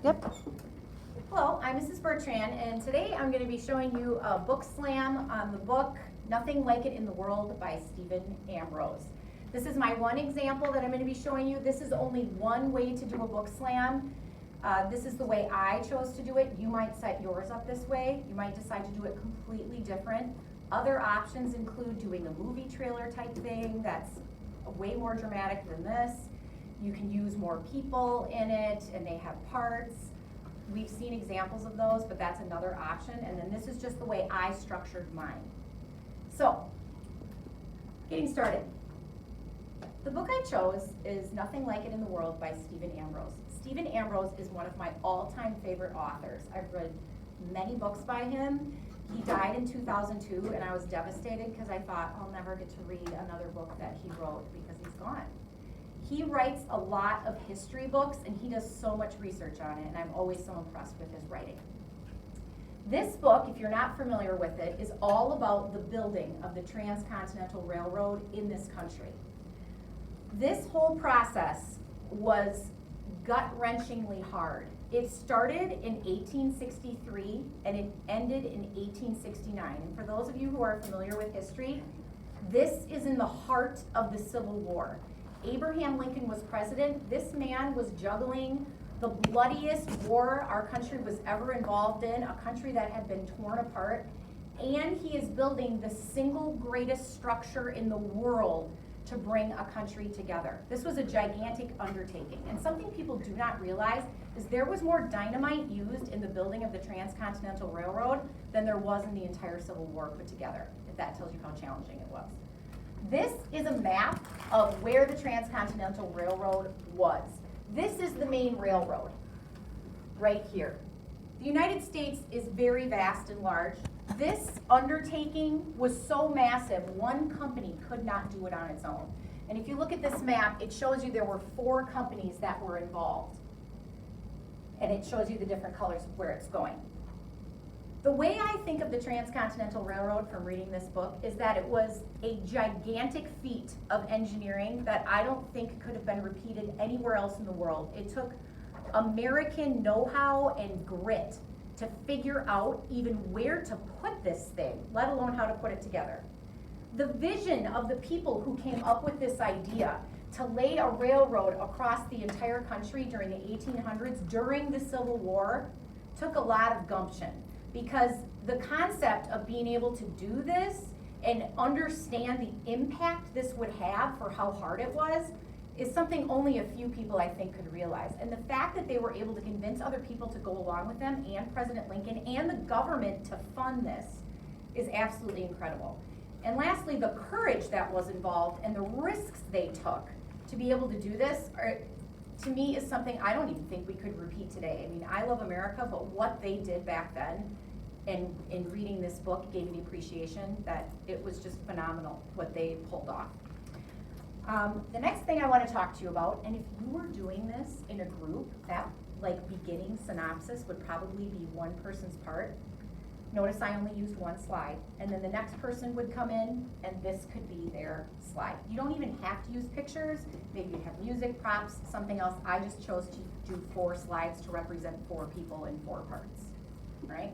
Yep. Hello, I'm Mrs. Bertrand, and today I'm going to be showing you a book slam on the book Nothing Like It in the World by Stephen Ambrose. This is my one example that I'm going to be showing you. This is only one way to do a book slam. This is the way I chose to do it. You might set yours up this way. You might decide to do it completely different. Other options include doing a movie trailer type thing that's way more dramatic than this. You can use more people in it, and they have parts. We've seen examples of those, but that's another option. And then this is just the way I structured mine. So, getting started. The book I chose is Nothing Like It in the World by Stephen Ambrose. Stephen Ambrose is one of my all-time favorite authors. I've read many books by him. He died in 2002, and I was devastated because I thought I'll never get to read another book that he wrote because he's gone. He writes a lot of history books, and he does so much research on it, and I'm always so impressed with his writing. This book, if you're not familiar with it, is all about the building of the Transcontinental Railroad in this country. This whole process was gut-wrenchingly hard. It started in 1863, and it ended in 1869. And for those of you who are familiar with history, this is in the heart of the Civil War. Abraham Lincoln was president. This man was juggling the bloodiest war our country was ever involved in, a country that had been torn apart, and he is building the single greatest structure in the world to bring a country together. This was a gigantic undertaking, and something people do not realize is there was more dynamite used in the building of the Transcontinental Railroad than there was in the entire Civil War put together, if that tells you how challenging it was. This is a map of where the Transcontinental Railroad was. This is the main railroad, right here. The United States is very vast and large. This undertaking was so massive, one company could not do it on its own. And if you look at this map, it shows you there were 4 companies that were involved. And it shows you the different colors of where it's going. The way I think of the Transcontinental Railroad from reading this book is that it was a gigantic feat of engineering that I don't think could have been repeated anywhere else in the world. It took American know-how and grit to figure out even where to put this thing, let alone how to put it together. The vision of the people who came up with this idea to lay a railroad across the entire country during the 1800s, during the Civil War, took a lot of gumption. Because the concept of being able to do this and understand the impact this would have for how hard it was is something only a few people, I think, could realize. And the fact that they were able to convince other people to go along with them, and President Lincoln and the government to fund this, is absolutely incredible. And lastly, the courage that was involved and the risks they took to be able to do this to me is something I don't even think we could repeat today. I mean, I love America, but what they did back then, and in reading this book gave me appreciation that it was just phenomenal what they pulled off. The next thing I want to talk to you about, and if you were doing this in a group, that like beginning synopsis would probably be one person's part. Notice I only used one slide, and then the next person would come in, and this could be their slide. You don't even have to use pictures. Maybe you have music, props, something else. I just chose to do 4 slides to represent 4 people in 4 parts, right?